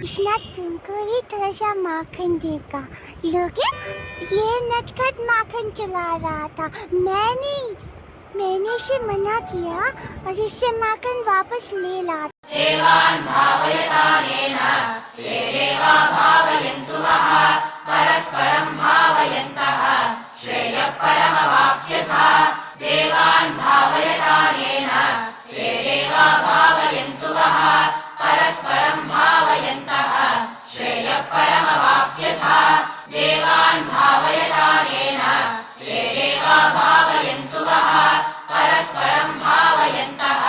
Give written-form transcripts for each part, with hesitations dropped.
कृष्णा तुमको भी थोड़ा सा माखन देगा, लोगे? ये नटखट माखन चला रहा था, मैंने इसे मना किया और इससे माखन वापस ले ला। देवान् भावयतानेन ते देवा भावयन्तु वः परस्परं भावयन्तः श्रेयः परमवाप्स्यथा। देवान् भावयतानेन ते देवा भावयन्तु वः परस्परं भावयन्तः श्रेयः परमवाप्स्यथा। देवान् भावयतानेन ते देवा भावयन्तु वः परस्परं भावयन्तः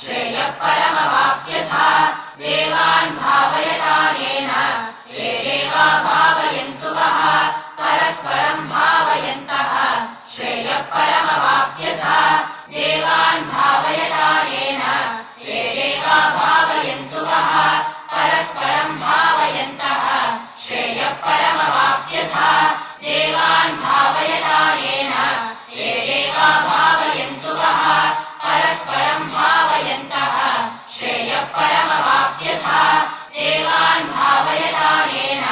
श्रेयः परमवाप्स्यथा। देवान् भावयतानेन ते देवा भावयन्तु वः परस्परं भावयन्तः श्रेयः परमवाप्स्यथा। देवान् भावयतानेन ते देवा भावयन्तु वः परस्परं भावयन्तः श्रेयः परमवाप्स्यथा। देवान् भावयतानेन ते देवा भावयन्तु वः परस्परं भावयन्तः श्रेयः परमवाप्स्यथा। देवान् भावयतानेन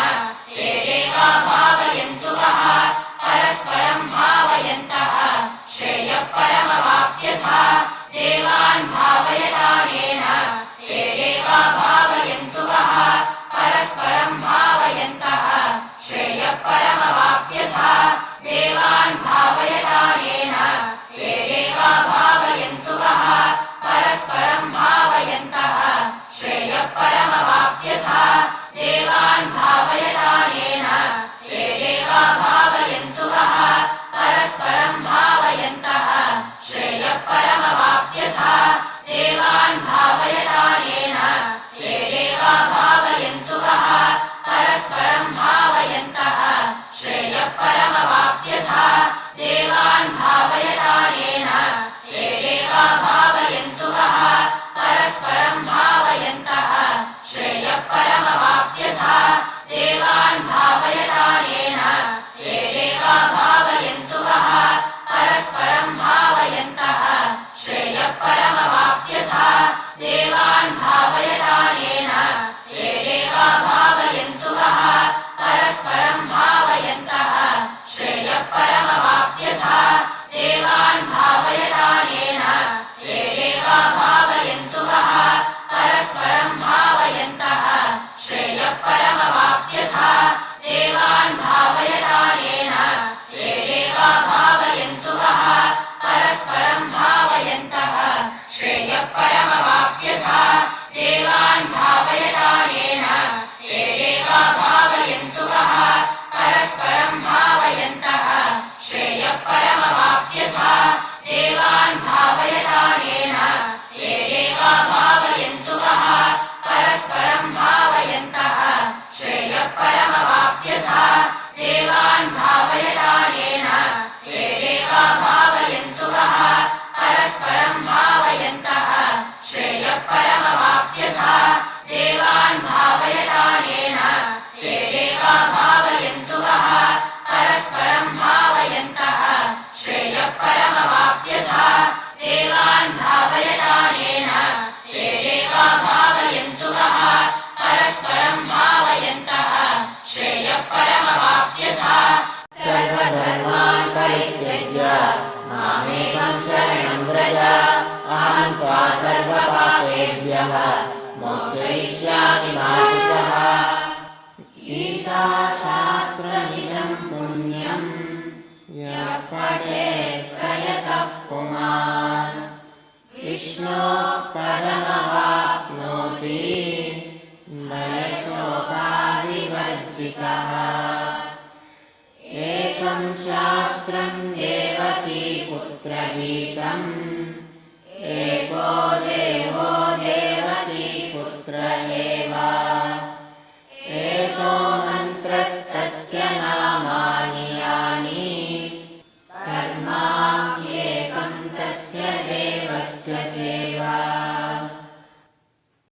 ते देवा भावयन्तु वः परस्परं भावयन्तः श्रेयः परमवाप्स्यथा। देवान् भावयतानेन ते देवा भावयन्तु वः परस्परं भावयन्तः श्रेयः परमवाप्स्यथा। देवान् भावयतानेन ते देवा भावयन्तु वः परस्परं भावयन्तः श्रेयः परमवाप्स्यथा। देवान् भावयतानेन ते देवा भावयन्तु वः परस्परं भावयन्तः श्रेयः परमवाप्स्यथा। देवान् भावयतानेन ते देवा भावयन्तु वः परस्परं भावयन्तः श्रेयः परमवाप्स्यथा। देवान् भावयतानेन ते देवा भावयन्तु वः परस्परं भावयन्तः श्रेयः परमवाप्स्यथा। देवान् भावयतानेन ते देवा भावयन्तु वः परस्परं भावयन्तः श्रेयः परमवाप्स्यथा। देवान् भावयतानेन ते देवा भावयन्तु वः परस्परं भावयन्तः श्रेयः परमवाप्स्यथा। देवान् भावयतानेन ते देवा भावयन्तु वः परस्परं भावयन्तः श्रेयः परमवाप्स्यथा। देवान् भावयतानेन ते देवा भावयन्तु वः परस्परं भावयन्तः श्रेयः परमवाप्स्यथा। देवान् भावयतानेन ते देवा भावयन्तु वः परस्परं भावयन्तः श्रेयः परमवाप्स्यथा। देवान् भावयतानेन ते देवा भावयन्तु वः परस्परं भावयन्तः श्रेयः परमवाप्स्यथा। देवान् भावयतानेन ते देवा भावयन्तु वः परस्परं भावयन्तः श्रेयः परमवाप्स्यथा। देवान् भावयतानेन ते देवा भावयन्तु वः परस्परं भावयन्तः श्रेयः परमवाप्स्यथा। देवान् भावयतानेन ते देवा भावयन्तु वः परस्परं भावयन्तः श्रेयः परमवाप्स्यथा। सर्वधर्मान् परित्यज्य मामेकं शरणं व्रज अहं त्वा सर्वपापेभ्यः मोक्षयिष्यामि मा शुचः। गीताशास्त्रमिदं पुण्यं यः पठेत् प्रयतः पुमान् विष्णोः पदमवाप्नोति नयशोकादिवर्जितः। एकं शास्त्रं देवकीपुत्रगीतम् एको देव